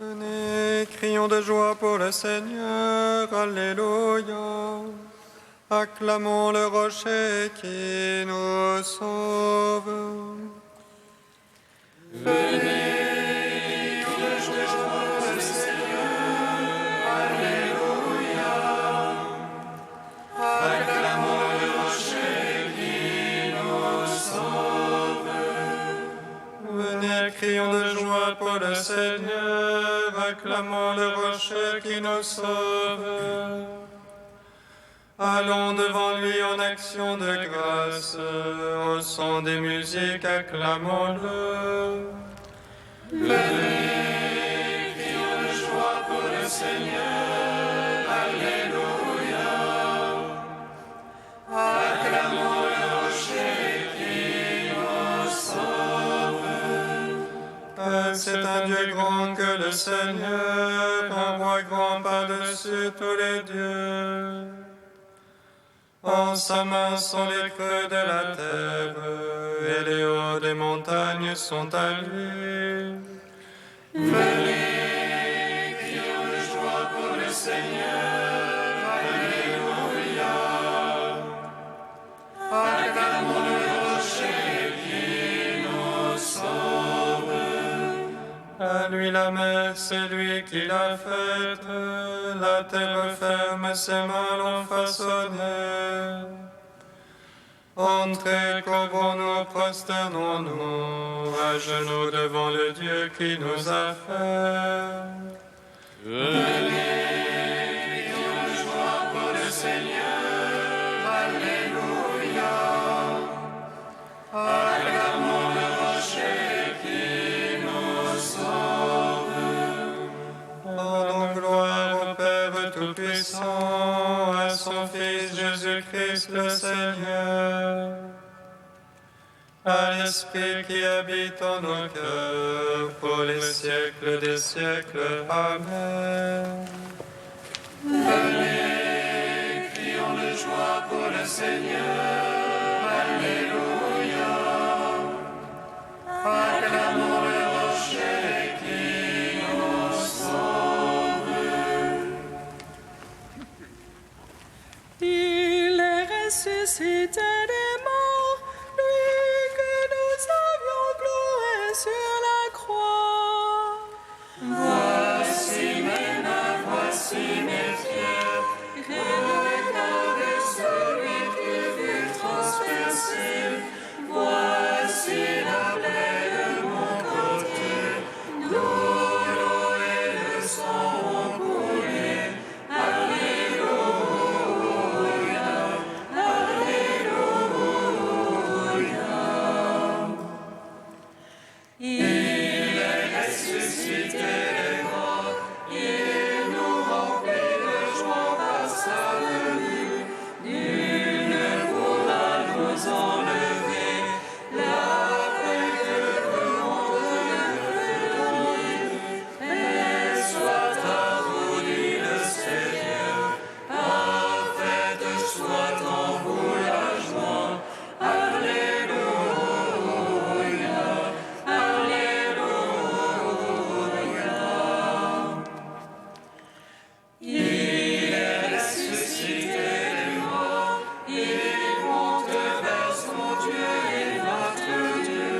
Venez, crions de joie pour le Seigneur, Alléluia. Acclamons le rocher qui nous sauve. Venez, crions de joie pour le Seigneur, Alléluia. Acclamons le rocher qui nous sauve. Venez, crions de joie pour le Seigneur, acclamons le rocher qui nous sauve. Allons devant lui en action de grâce, au son des musiques, acclamons-le. Venez, crions de joie pour le Seigneur, Alléluia. Acclamons le rocher qui nous sauve. C'est un Dieu grand que le Seigneur, un roi grand par-dessus tous les dieux. En sa main sont les creux de la terre, et les hauts des montagnes sont à lui. Venez, crions de joie pour le Seigneur, Alléluia. Acclamons le rocher qui nous sauve. À lui la mer, c'est lui qui l'a faite, la terre ferme, ses mains l'ont façonnée. Entrez, couvrons-nous, prosternons-nous, à genoux devant le Dieu qui nous a fait. Venez, crions de joie pour le Seigneur, Alléluia. Acclamons le rocher qui nous sauve. Rendons gloire au Père Tout-Puissant, à son Fils Jésus-Christ le Seigneur, à l'Esprit qui habite en nos cœurs, pour les siècles des siècles. Amen. Venez, crions de joie pour le Seigneur, Alléluia. Acclamons le rocher qui nous sauve. Il est ressuscité des morts, lui que nous avions cloué sur la croix. Voici mes mains, voici mes pieds, regardez celui qui fut transpercé. Voici la plaie de mon côté, d'où l'eau et le sang ont coulé. Alléluia, Alléluia. Il est ressuscité des morts, il nous remplit de joie par sa venue. Nul ne pourra nous enlever la paix que le monde ne peut donner. Et soit à vous, dit le Seigneur, parfaite soit en vous la joie. Alléluia, Alléluia. Il est ressuscité des morts, il monte vers son Dieu et notre Dieu,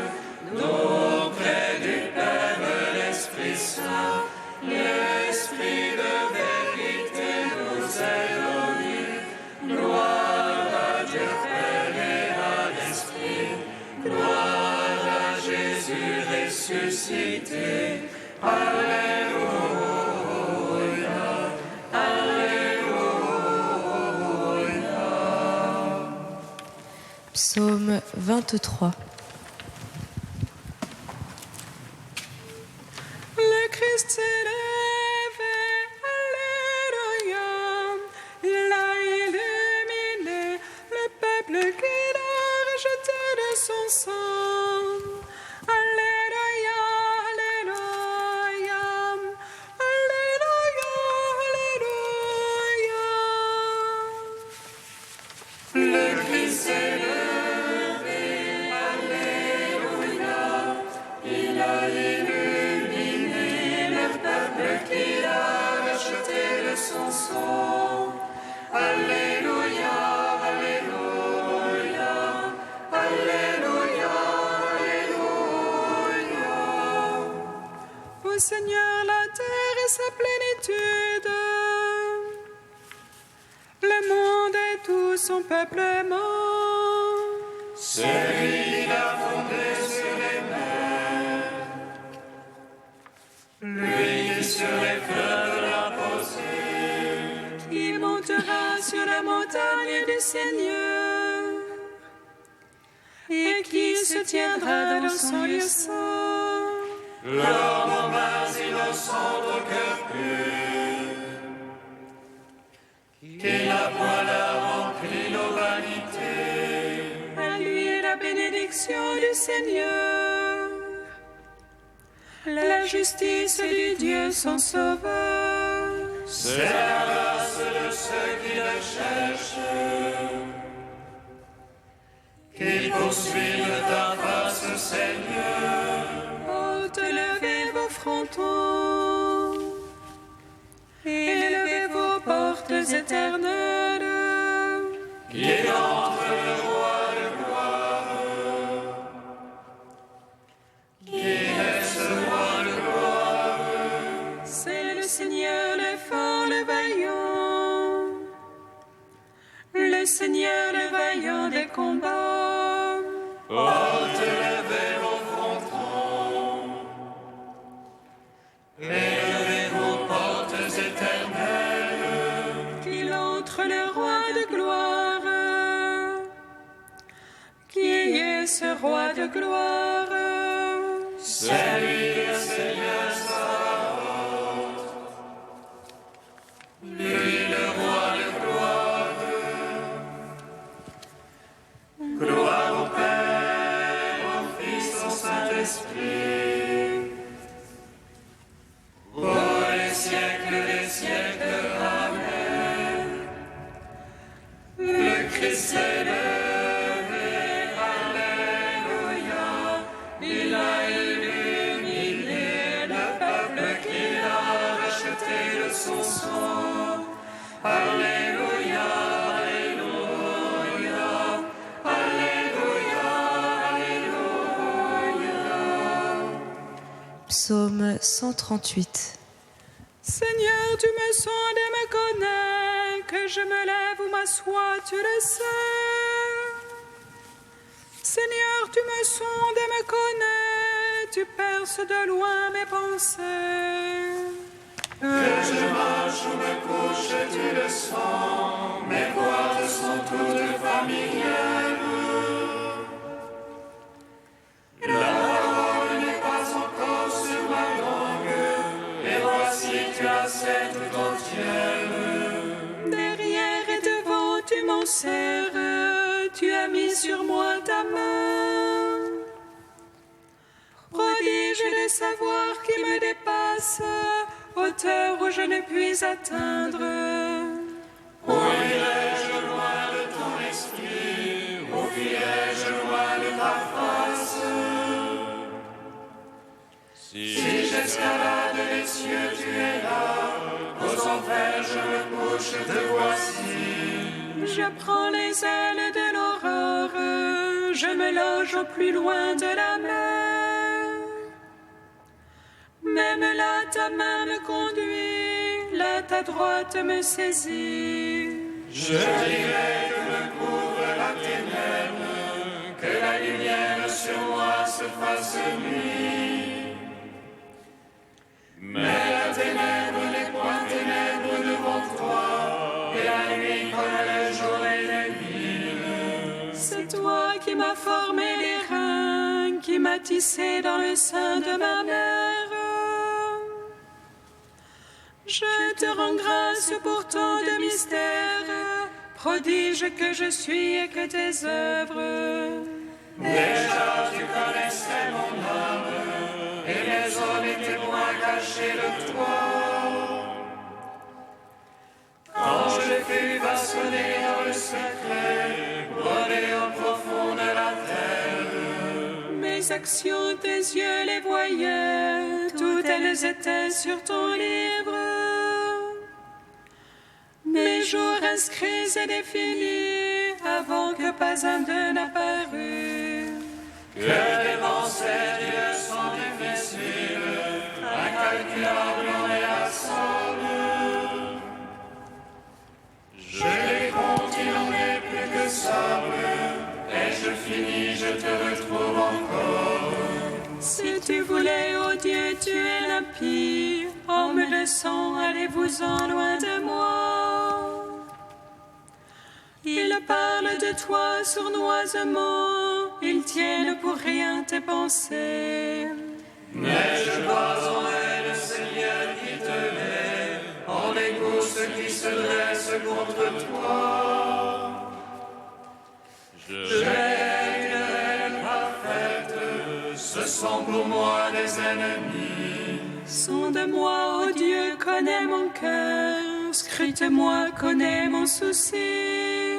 d'auprès du Père l'Esprit Saint, l'Esprit de vérité nous est donné. Gloire à Dieu Père et à l'Esprit, gloire à Jésus ressuscité. Alléluia, Alléluia. Psaume 23. Le Christ s'est levé, Alléluia. Il a illuminé le peuple qu'il a rejeté de son sang. Alléluia, Alléluia. Alléluia, Alléluia. Le Christ s'est levé, Alléluia. sa plénitude. Le monde et tout son peuplement. Celui qui l'a fondé sur les mers, lui qui sur les fleuves l'a posé, Qui montera sur la montagne du Seigneur et qui se tiendra dans son lieu saint. l'homme aux mains innocentes au cœur pur, qui n'a point là rempli nos vanités. À lui la bénédiction du Seigneur, la justice du Dieu son sauveur. C'est la grâce de ceux qui le cherchent, qui poursuivent ta face, Seigneur. Haute, levez vos frontons et levez vos portes éternelles. Qui entre le roi de gloire, qui est ce roi de gloire, C'est le Seigneur, le fort, le vaillant, le Seigneur, le vaillant des combats. haute levez vos frontons, et levez vos portes éternelles, Qu'il entre le roi de gloire, qui est ce roi de gloire. c'est lui le Seigneur Sabaoth, lui le roi de gloire. Gloire au Père, au Fils, au Saint-Esprit, pour les siècles des siècles. Amen. Le Christ est levé, Alléluia. Il a illuminé le peuple qu'il a racheté de son sang. Alléluia, Alléluia, Alléluia, Alléluia. Psaume 138. Seigneur, tu me sondes et me connais, que je me lève ou m'assois, tu le sais. Seigneur, tu me sondes et me connais, tu perces de loin mes pensées. Que je marche ou me couche, tu le sens, mes voix te sont toutes familières. La parole n'est pas encore sur ma langue, et voici tu la sais tout entière. Derrière et devant, tu m'en serres, tu as mis sur moi ta main. Prodige de savoir qui me dépasse, hauteur où je ne puis atteindre. Où irai-je loin de ton esprit, où fuirai-je loin de ta face? Si j'escalade les cieux, tu es là, aux enfers je me couche, te voici. Je prends les ailes de l'aurore, je me loge au plus loin de la mer. Même là, ta main me conduit, là, ta droite me saisit. Je dirai que me couvre la ténèbre, que la lumière sur moi se fasse nuit. Mais la ténèbre n'est point ténèbre devant toi, et la nuit comme le jour et la nuit. C'est toi qui m'as formé les reins, qui m'as tissé dans le sein de ma mère. Je te rends grâce pour tant de mystères, prodige que je suis et que tes œuvres. Déjà tu connaissais mon âme, et mes os n'étaient point cachés de toi. Quand je fus façonné dans le secret, brodé au profond de la terre, Mes actions, tes yeux les voyaient, toutes elles étaient sur ton livre. Mes jours inscrits et définis, avant que pas un d'eux n'apparût. que tes pensées, Dieu, sont difficiles, incalculables en est la sable, et je finis, je te retrouve encore. Si tu voulais, ô Dieu, tuer l'impie, homme de sang, allez-vous-en loin de moi. Ils parlent de toi sournoisement, ils tiennent pour rien tes pensées. Mais je vois en elle, Seigneur, qui te hait, en écoute ceux qui se dressent contre toi. Je hais une haine parfaite, ce sont pour moi des ennemis. Sonde-moi, ô Dieu, connais mon cœur, scrute-moi, connais mon souci.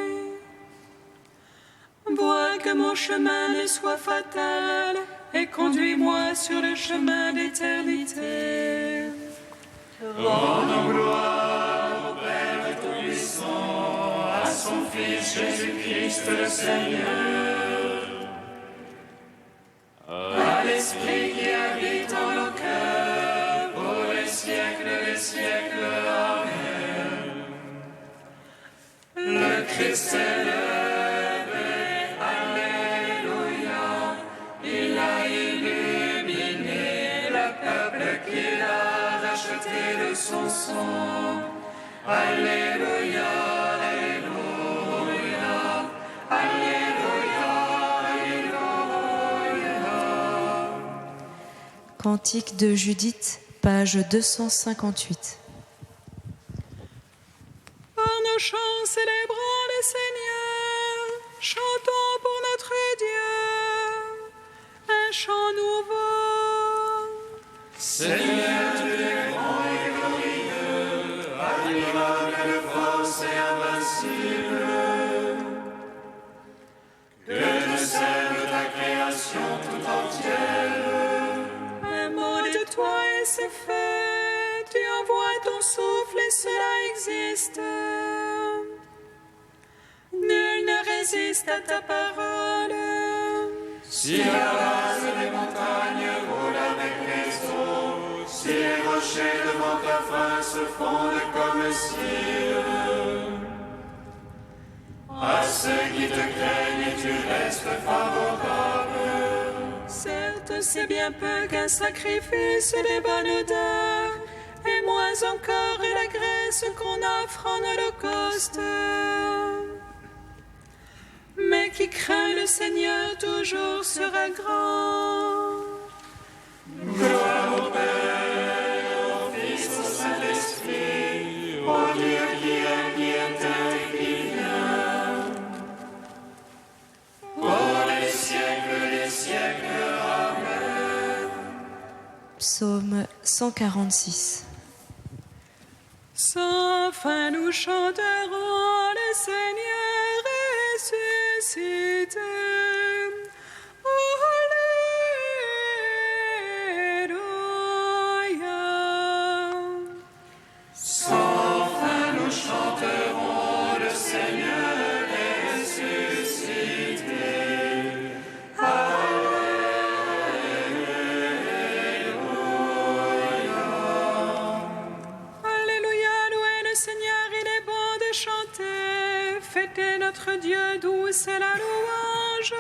Vois que mon chemin ne soit fatal, et conduis-moi sur le chemin d'éternité. Rendons gloire au Père Tout-Puissant, à son Fils Jésus-Christ le Seigneur, à l'Esprit qui habite en nos cœurs, pour les siècles des siècles. Amen. Le Christ est levé, Alléluia, il a illuminé le peuple qu'il a racheté de son sang. Alléluia, Alléluia, Alléluia, Alléluia. Cantique de Judith, page 258. Par nos chants célébrons le Seigneur, chantons pour notre Dieu un chant nouveau. Seigneur, tu es grand et glorieux, admirable de force et invincible. Que te serve ta création tout entière. Un mot de toi et c'est fait, tu envoies ton souffle et cela existe. Nul ne résiste à ta parole. Si la base des montagnes roule avec les eaux, si les rochers devant ta fin se fondent comme cire. À ceux qui te craignent, tu restes favorable. Certes, c'est bien peu qu'un sacrifice de bonne odeur, et moins encore la graisse qu'on offre en holocauste. Mais qui craint le Seigneur toujours sera grand. Gloire au Père, au Fils, au Saint-Esprit, au Dieu qui était et qui vient, pour les siècles des siècles. Amen. Psaume 146. Sans fin nous chanterons le Seigneur ressuscité. Alléluia. Sans fin nous chanterons le Seigneur est ressuscité. Alléluia, louez le Seigneur, il est bon de chanter. Fêtez notre Dieu, douce est la louange.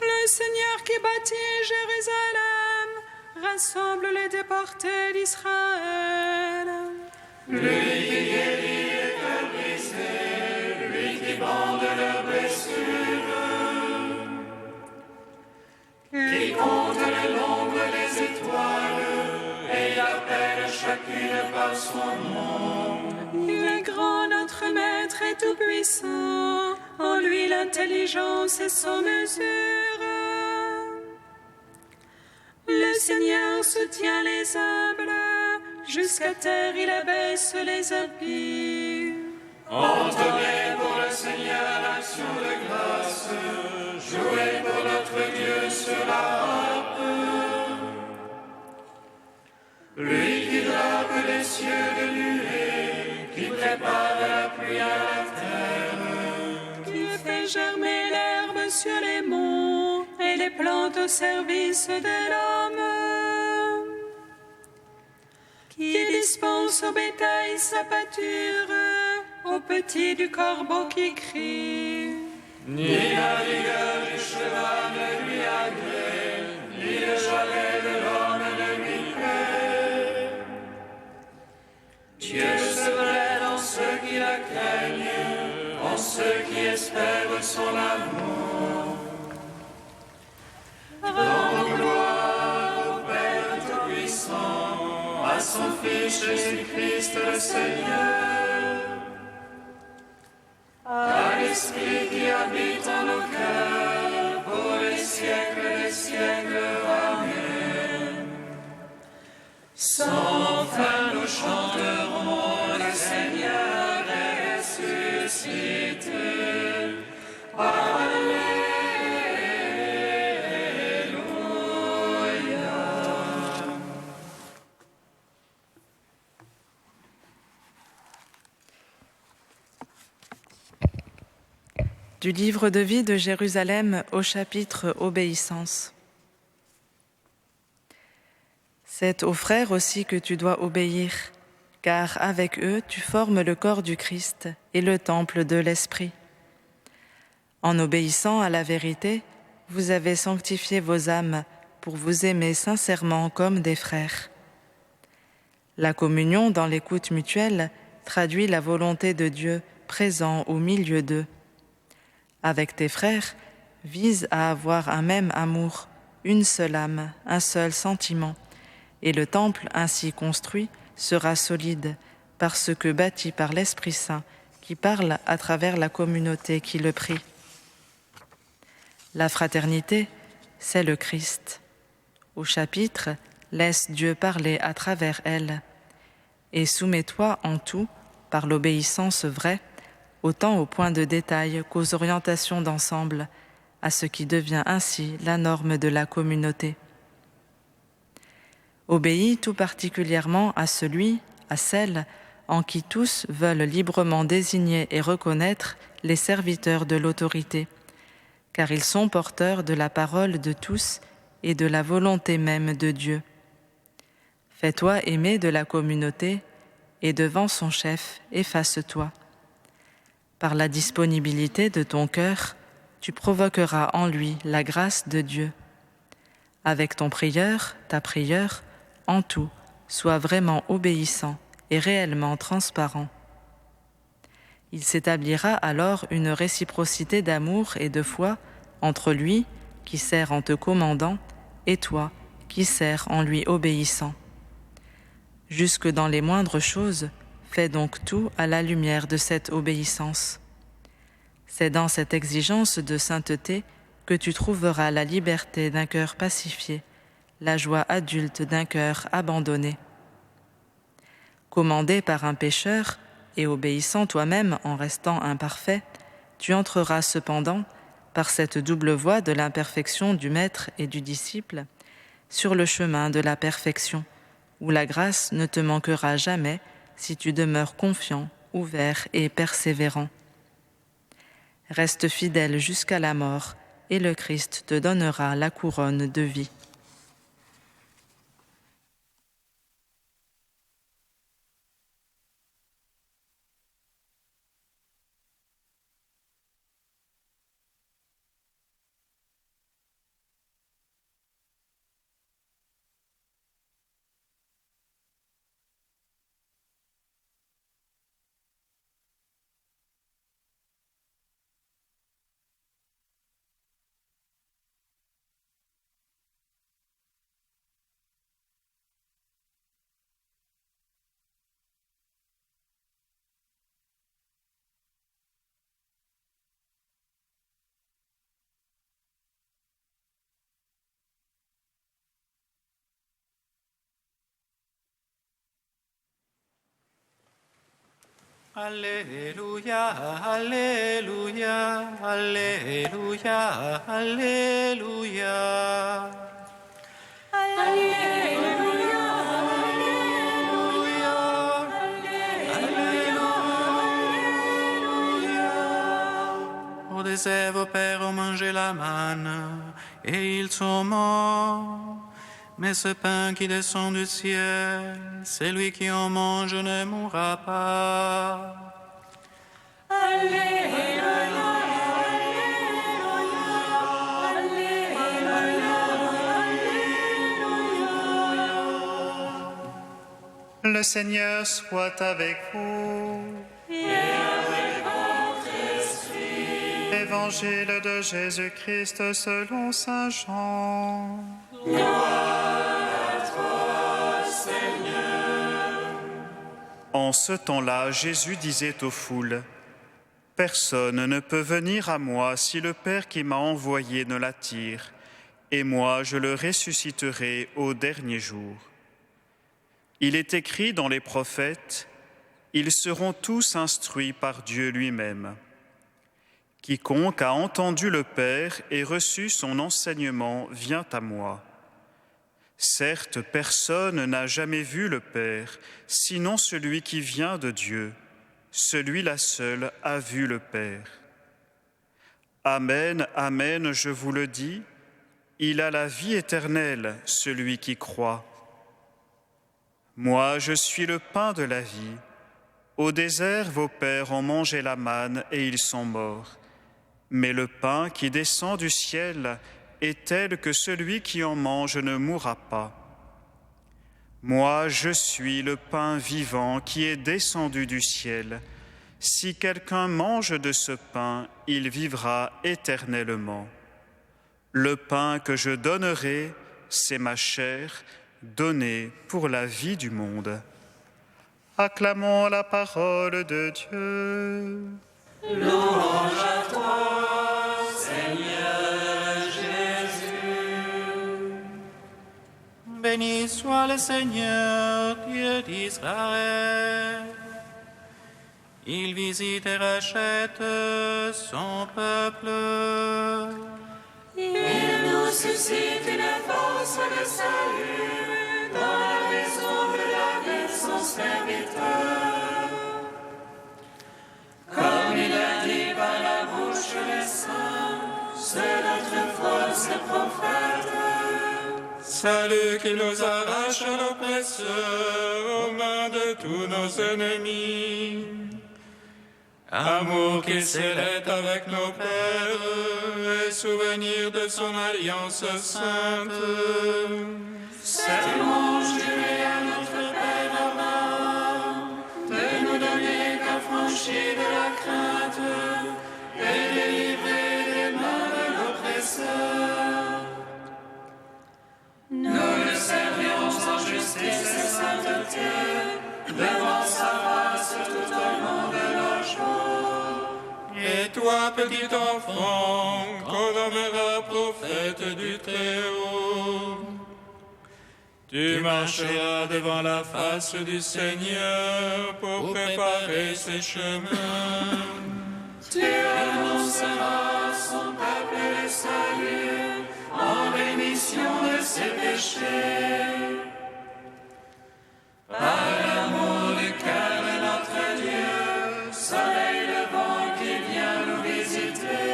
Le Seigneur qui bâtit Jérusalem rassemble les déportés d'Israël. Lui qui guérit les cœurs brisés, lui qui bande leurs blessures, qui compte le nombre des étoiles et appelle chacune par son nom. Il est grand, notre Maître et tout-puissant. En lui l'intelligence est sans mesure. Le Seigneur soutient les humbles, jusqu'à terre il abaisse les impies. Entonnez pour le Seigneur l'action de grâce, jouez pour notre Dieu sur la harpe. Lui qui drape les cieux de nuées, qui prépare la pluie à la terre, Qui fait germer l'herbe sur les monts et les plantes au service de l'homme. Qui dispense au bétail sa pâture au petit du corbeau qui crie. Ni la vigueur du cheval ne lui agrée, ni le chalet de l'homme ne lui plaît. Dieu se plaît dans ceux qui la craignent, en ceux qui espèrent son amour. Rends gloire au Père Tout-Puissant, à son Fils Jésus-Christ le Seigneur, à l'Esprit qui habite en nos cœurs, pour les siècles des siècles. Amen. Sans fin nous chanterons, le Seigneur est ressuscité. Alléluia. Du livre de vie de Jérusalem au chapitre Obéissance. C'est aux frères aussi que tu dois obéir, car avec eux tu formes le corps du Christ et le temple de l'Esprit. En obéissant à la vérité, vous avez sanctifié vos âmes pour vous aimer sincèrement comme des frères. La communion dans l'écoute mutuelle traduit la volonté de Dieu présent au milieu d'eux. Avec tes frères, vise à avoir un même amour, une seule âme, un seul sentiment, et le temple ainsi construit sera solide, parce que bâti par l'Esprit Saint qui parle à travers la communauté qui le prie. La fraternité, c'est le Christ. Au chapitre, laisse Dieu parler à travers elle, et soumets-toi en tout, par l'obéissance vraie, autant aux points de détail qu'aux orientations d'ensemble, à ce qui devient ainsi la norme de la communauté. Obéis tout particulièrement à celui, à celle, en qui tous veulent librement désigner et reconnaître les serviteurs de l'autorité, car ils sont porteurs de la parole de tous et de la volonté même de Dieu. Fais-toi aimer de la communauté, et devant son chef, efface-toi. Par la disponibilité de ton cœur, tu provoqueras en lui la grâce de Dieu. Avec ton prieur, ta prieure, en tout, sois vraiment obéissant et réellement transparent. Il s'établira alors une réciprocité d'amour et de foi entre lui, qui sert en te commandant, et toi, qui sers en lui obéissant. Jusque dans les moindres choses, fais donc tout à la lumière de cette obéissance. C'est dans cette exigence de sainteté que tu trouveras la liberté d'un cœur pacifié, la joie adulte d'un cœur abandonné. Commandé par un pécheur et obéissant toi-même en restant imparfait, tu entreras cependant, par cette double voie de l'imperfection du maître et du disciple, sur le chemin de la perfection, où la grâce ne te manquera jamais si tu demeures confiant, ouvert et persévérant. Reste fidèle jusqu'à la mort, et le Christ te donnera la couronne de vie. Alléluia, Alléluia, Alléluia, Alléluia. Alléluia, Au désert, vos pères ont mangé la manne et ils sont morts. Mais ce pain qui descend du ciel, celui qui en mange ne mourra pas. Le Seigneur soit avec vous. Et avec votre esprit. Évangile de Jésus-Christ selon saint Jean. Gloire à toi, Seigneur. En ce temps-là, Jésus disait aux foules, « Personne ne peut venir à moi si le Père qui m'a envoyé ne l'attire, et moi je le ressusciterai au dernier jour. » Il est écrit dans les prophètes, « Ils seront tous instruits par Dieu lui-même. » Quiconque a entendu le Père et reçu son enseignement vient à moi. Certes, personne n'a jamais vu le Père, sinon celui qui vient de Dieu. Celui-là seul a vu le Père. Amen, amen, je vous le dis, il a la vie éternelle, celui qui croit. Moi, je suis le pain de la vie. Au désert, vos pères ont mangé la manne et ils sont morts. Mais le pain qui descend du ciel est tel que celui qui en mange ne mourra pas. Moi, je suis le pain vivant qui est descendu du ciel. Si quelqu'un mange de ce pain, il vivra éternellement. Le pain que je donnerai, c'est ma chair, donnée pour la vie du monde. Acclamons la parole de Dieu. Louange à toi, Seigneur Jésus. Béni soit le Seigneur, Dieu d'Israël. Il visite et rachète son peuple. Il nous suscite une force de salut dans la raison de la vie de son serviteur. Comme il a dit par la bouche des saints, c'est notre force prophète. Salut qui nous arrache à l'oppresseur, aux mains de tous nos ennemis. Amour qui s'élève avec nos pères, et souvenir de son alliance sainte. Cette louange durée à notre Père Abraham, de nous donner qu'affranchis de la crainte, et délivrés des mains de l'oppresseur. Nous le servions en justice et sainteté, devant sa face tout au long de nos jours. Et toi, petit enfant, qu'on nommera prophète du Très-Haut, tu marcheras devant la face du Seigneur pour préparer ses chemins. Tu annonceras son peuple le salut, en rémission de ses péchés. Par l'amour du cœur de notre Dieu, soleil levant qui vient nous visiter.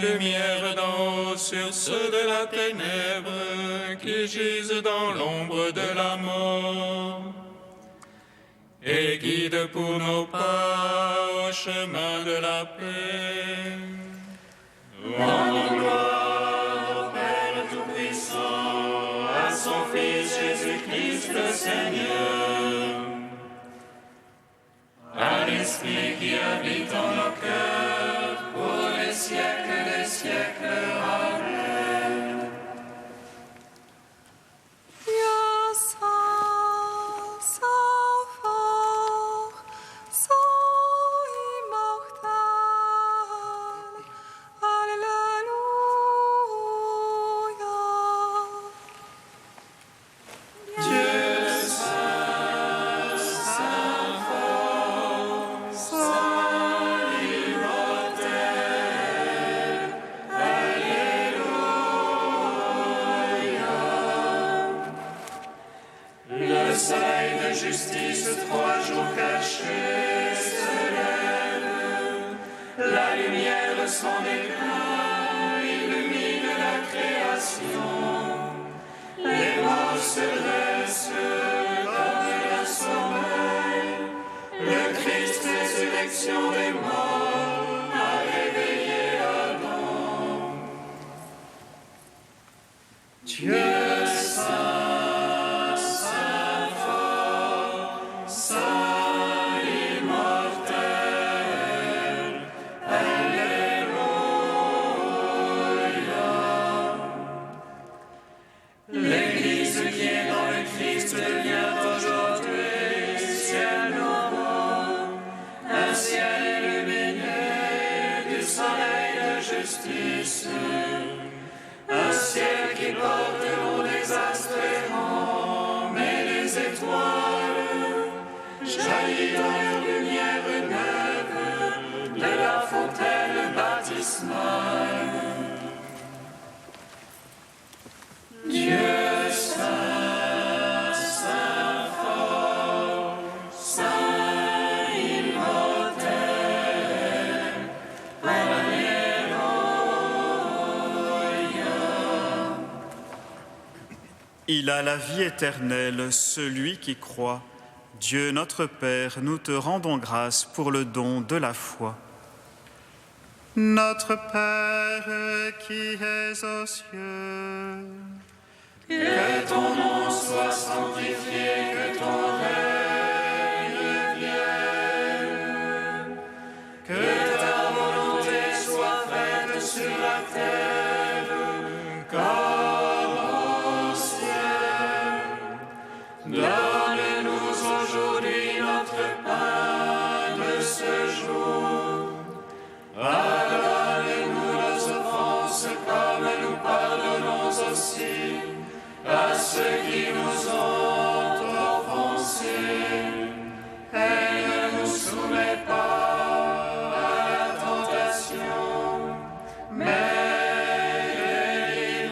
Lumière d'en haut sur ceux de la ténèbre qui gisent dans l'ombre de la mort. Et guide pour nos pas au chemin de la paix. Rendons gloire au Père Tout-Puissant, à son Fils Jésus-Christ le Seigneur, à l'Esprit qui habite en nos cœurs, pour les siècles des siècles. Amen. Le soleil de justice, 3 jours cachés, se lève. La lumière, son éclat, illumine la création. Les morts se dressent comme un sommeil. Le Christ est sur les résurrection des morts a réveillé Adam. Dieu saint, saint fort, saint immortel, Alléluia. L'Église qui est dans le Christ devient aujourd'hui ciel nouveau, un ciel illuminé du soleil de justice, un ciel qui porte le nom des astres errants, mais les étoiles jaillissent dans leur lumière neuve de la fontaine baptismale. Dieu saint, saint fort, saint immortel, Alléluia. Il a la vie éternelle, celui qui croit. Dieu notre Père, nous te rendons grâce pour le don de la foi. Notre Père qui es aux cieux, Que ton nom soit sanctifié, que ton règne vienne, que ta volonté soit faite sur la terre comme au ciel. Donne-nous aujourd'hui notre pain de ce jour. Pardonne-nous nos offenses comme nous pardonnons aussi à ceux qui nous ont offensés. Et ne nous soumets pas à la tentation, mais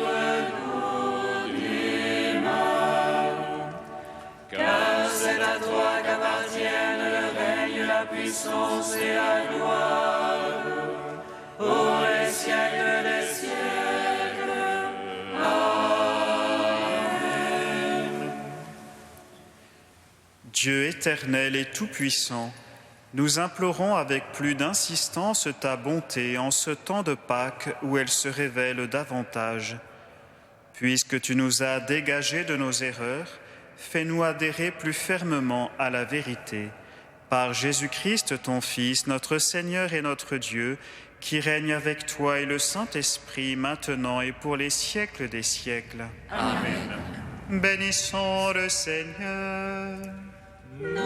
délivre-nous du mal. Car c'est à toi qu'appartiennent le règne, la puissance et la gloire, pour les siècles des siècles. Amen. Dieu éternel et tout-puissant, nous implorons avec plus d'insistance ta bonté en ce temps de Pâques où elle se révèle davantage. Puisque tu nous as dégagés de nos erreurs, fais-nous adhérer plus fermement à la vérité. Par Jésus-Christ, ton Fils, notre Seigneur et notre Dieu, qui règne avec toi et le Saint-Esprit, maintenant et pour les siècles des siècles. Amen. Bénissons le Seigneur. Nous